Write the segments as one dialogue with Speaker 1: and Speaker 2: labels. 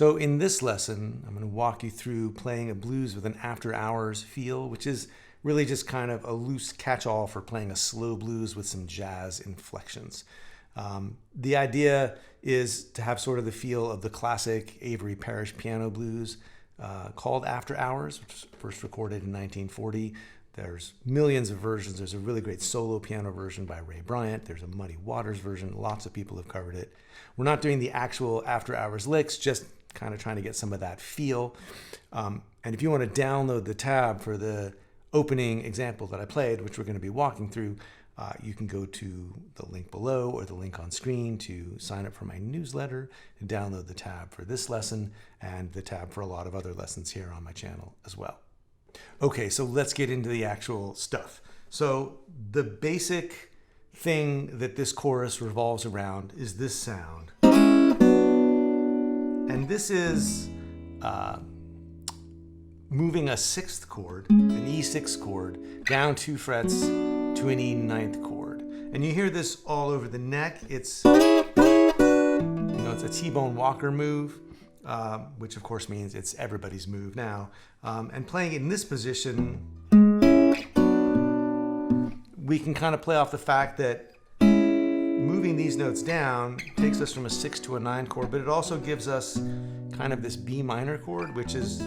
Speaker 1: So in this lesson, I'm going to walk you through playing a blues with an after hours feel, which is really just kind of a loose catch-all for playing a slow blues with some jazz inflections. The idea is to have sort of the feel of the classic Avery Parish piano blues called After Hours, which was first recorded in 1940. There's millions of versions. There's a really great solo piano version by Ray Bryant. There's a Muddy Waters version. Lots of people have covered it. We're not doing the actual After Hours licks, just kind of trying to get some of that feel. And if you want to download the tab for the opening example that I played, which we're going to be walking through, you can go to the link below or the link on screen to sign up for my newsletter and download the tab for this lesson and the tab for a lot of other lessons here on my channel as well. Okay, so let's get into the actual stuff. So the basic thing that this chorus revolves around is this sound. And this is moving a sixth chord, an E6 chord, down 2 frets to an E ninth chord. And you hear this all over the neck. It's, it's a T-Bone Walker move, which of course means it's everybody's move now. And playing it in this position, we can kind of play off the fact that moving these notes down takes us from a 6 to a 9 chord, but it also gives us kind of this B minor chord, which is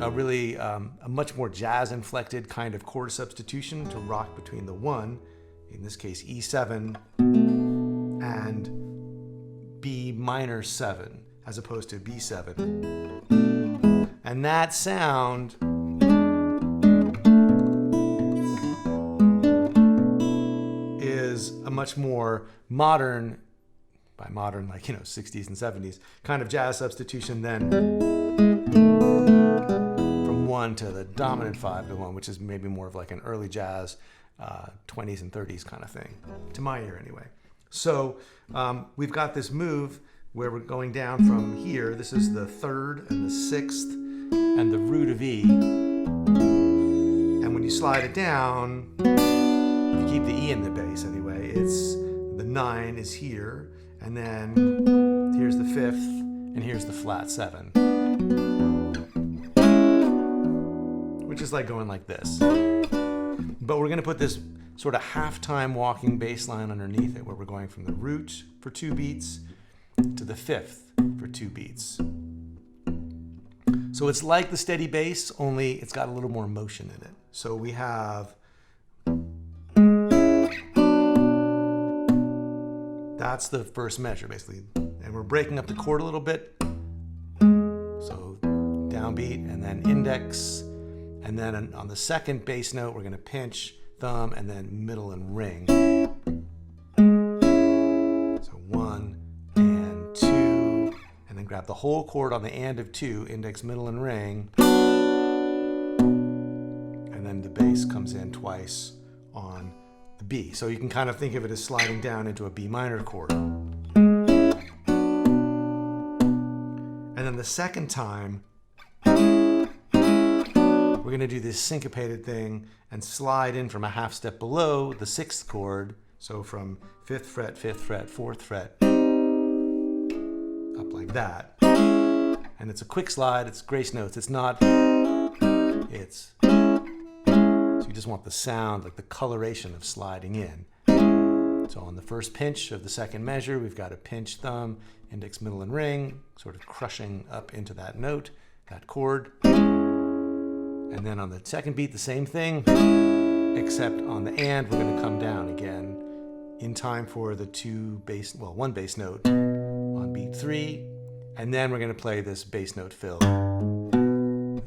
Speaker 1: a really a much more jazz inflected kind of chord substitution to rock between the 1, in this case E7, and B minor 7, as opposed to B7. And that sound is a much more modern, by modern, like, 60s and 70s, kind of jazz substitution than from 1 to the dominant 5 to 1, which is maybe more of like an early jazz, 20s and 30s kind of thing, to my ear anyway. So we've got this move where we're going down from here. This is the 3rd and the 6th and the root of E. And when you slide it down, if you keep the E in the bass anyway, it's the 9 is here, and then here's the 5th, and here's the flat 7. Which is like going like this. But we're going to put this sort of half-time walking bass line underneath it, where we're going from the root for 2 beats to the 5th for 2 beats. So it's like the steady bass, only it's got a little more motion in it. So we have, that's the first measure basically. And we're breaking up the chord a little bit. So downbeat and then index. And then on the second bass note, we're going to pinch, thumb, and then middle and ring. So 1 and 2, and then grab the whole chord on the and of 2, index, middle, and ring. And then the bass comes in twice on the B. So you can kind of think of it as sliding down into a B minor chord. And then the second time, we're going to do this syncopated thing and slide in from a half step below the 6th chord. So from 5th fret, 5th fret, 4th fret, up like that. And it's a quick slide, it's grace notes. It's not, it's, so you just want the sound, like the coloration of sliding in. So on the first pinch of the second measure, we've got a pinch, thumb, index, middle, and ring, sort of crushing up into that note, that chord. And then on the second beat, the same thing, except on the and, we're going to come down again in time for the 1 bass note on beat 3. And then we're going to play this bass note fill,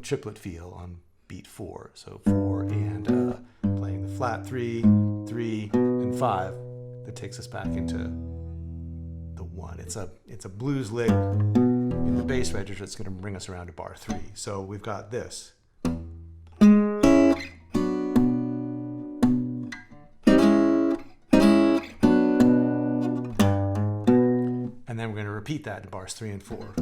Speaker 1: triplet feel on beat 4. So 4 and playing the flat 3, 3, and 5. That takes us back into the 1. It's a blues lick in the bass register that's going to bring us around to bar 3. So we've got this. And then we're going to repeat that in bars 3 and 4.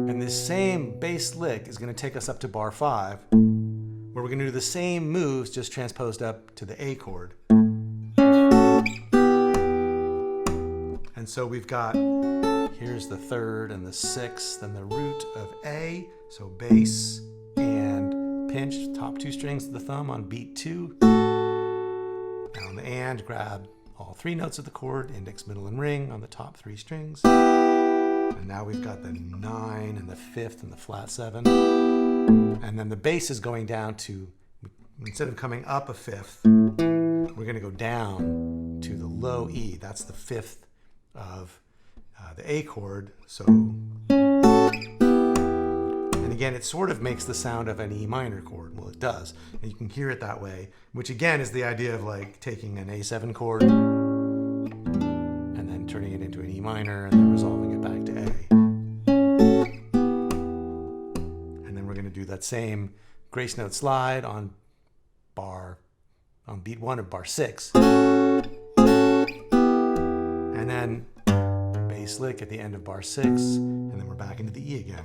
Speaker 1: And this same bass lick is going to take us up to bar 5, where we're going to do the same moves, just transposed up to the A chord. And so we've got, here's the third and the sixth and the root of A. So bass and pinch, top two strings of the thumb on beat 2. Now on the and, grab all 3 notes of the chord, index, middle, and ring on the top 3 strings. And now we've got the 9 and the 5th and the flat 7. And then the bass is going down to, instead of coming up a 5th, we're going to go down to the low E. That's the 5th of the A chord. So, and again, it sort of makes the sound of an E minor chord. Well, it does. And you can hear it that way, which again is the idea of like taking an A7 chord and then turning it into an E minor and then resolving it back to A. And then we're going to do that same grace note slide on beat 1 of bar 6. And then bass lick at the end of bar 6, and then we're back into the E again.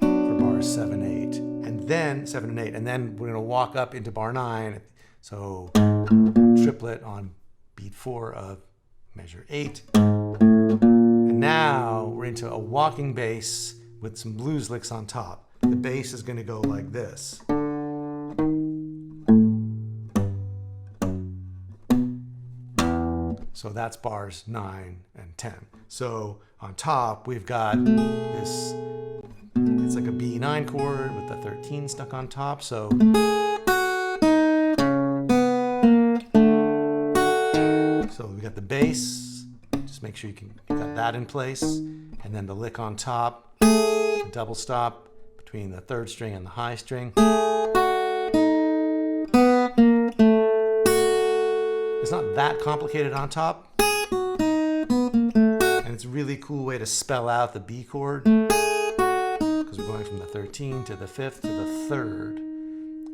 Speaker 1: For bar 7, 8. And then 7 and 8. And then we're going to walk up into bar 9. So triplet on beat 4 of measure 8. And now we're into a walking bass with some blues licks on top. The bass is going to go like this. So that's bars 9 and 10. So on top, we've got this, it's like a B9 chord with the 13 stuck on top. So we got the bass, just make sure you got that in place. And then the lick on top, the double stop between the 3rd string and the high string. It's not that complicated on top. And it's a really cool way to spell out the B chord, because we're going from the 13 to the 5th to the 3rd.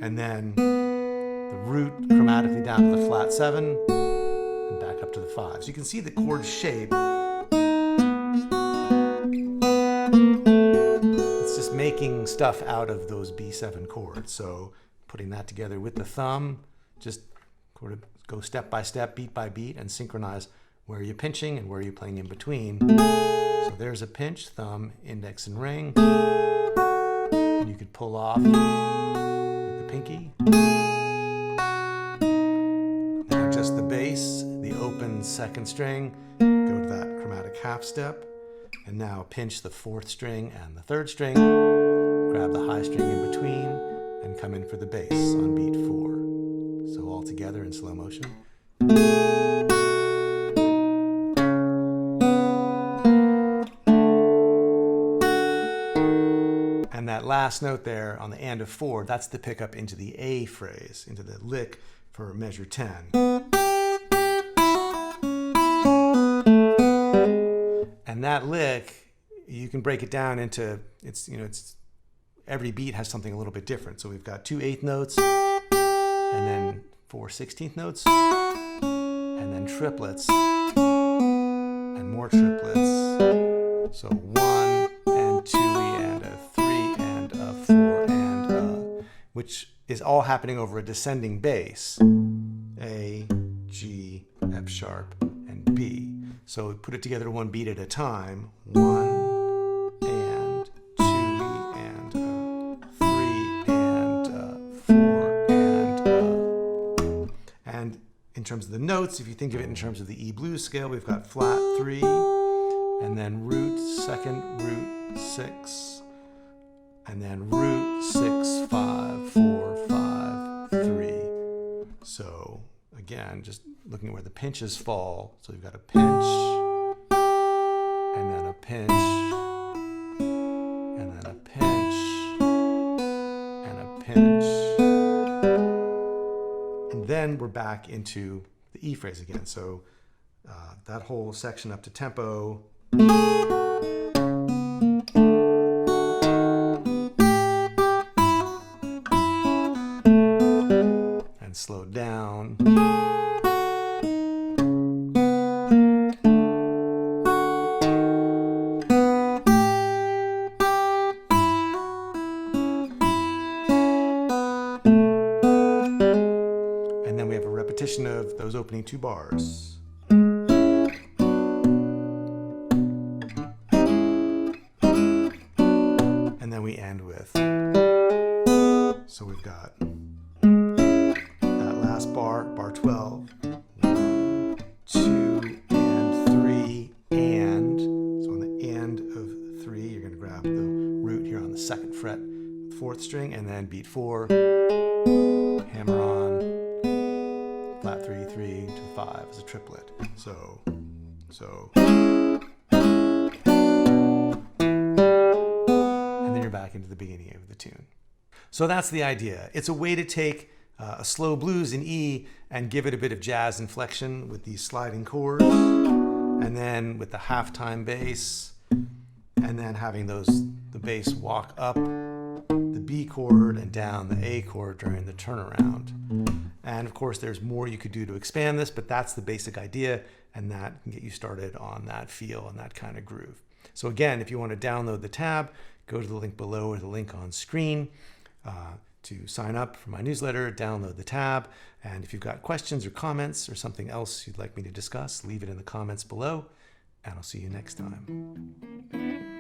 Speaker 1: And then the root chromatically down to the flat 7 and back up to the 5. So you can see the chord shape. It's just making stuff out of those B7 chords. So putting that together with the thumb, just sort of go step by step, beat by beat, and synchronize where you're pinching and where you're playing in between. So there's a pinch, thumb, index, and ring. And you could pull off with the pinky. Now just the bass, the open 2nd string, go to that chromatic half step, and now pinch the 4th string and the 3rd string, grab the high string in between, and come in for the bass on beat 4. So all together in slow motion. And that last note there on the and of 4, that's the pickup into the A phrase, into the lick for measure 10. And that lick, you can break it down into, it's every beat has something a little bit different. So we've got 2 8th notes, and then 4 16th notes, and then triplets, and more triplets. So 1 and 2 and a 3 and a 4 and a, which is all happening over a descending bass. A, G, F sharp, and B. So we put it together one beat at a time. 1 and 2 and 3 and 4 and in terms of the notes, if you think of it in terms of the E blues scale, we've got flat 3 and then root 2nd, root 6, and then root 6 5 4 5 3. So again, just looking at where the pinches fall. So you've got a pinch, and then a pinch, and then a pinch, and a pinch. And then we're back into the E phrase again. So that whole section up to tempo. And slowed down. repetition of those opening two bars. And then we end with, so we've got that last bar, bar 12, 1, 2, and 3, and. So on the end of 3, you're going to grab the root here on the 2nd fret, 4th string, and then beat 4, hammer on, flat 3, 3 to 5 as a triplet. So. And then you're back into the beginning of the tune. So that's the idea. It's a way to take a slow blues in E and give it a bit of jazz inflection with these sliding chords, and then with the halftime bass, and then having the bass walk up the B chord and down the A chord during the turnaround. And of course, there's more you could do to expand this, but that's the basic idea, and that can get you started on that feel and that kind of groove. So again, if you want to download the tab, go to the link below or the link on screen to sign up for my newsletter, download the tab, and if you've got questions or comments or something else you'd like me to discuss, leave it in the comments below, and I'll see you next time.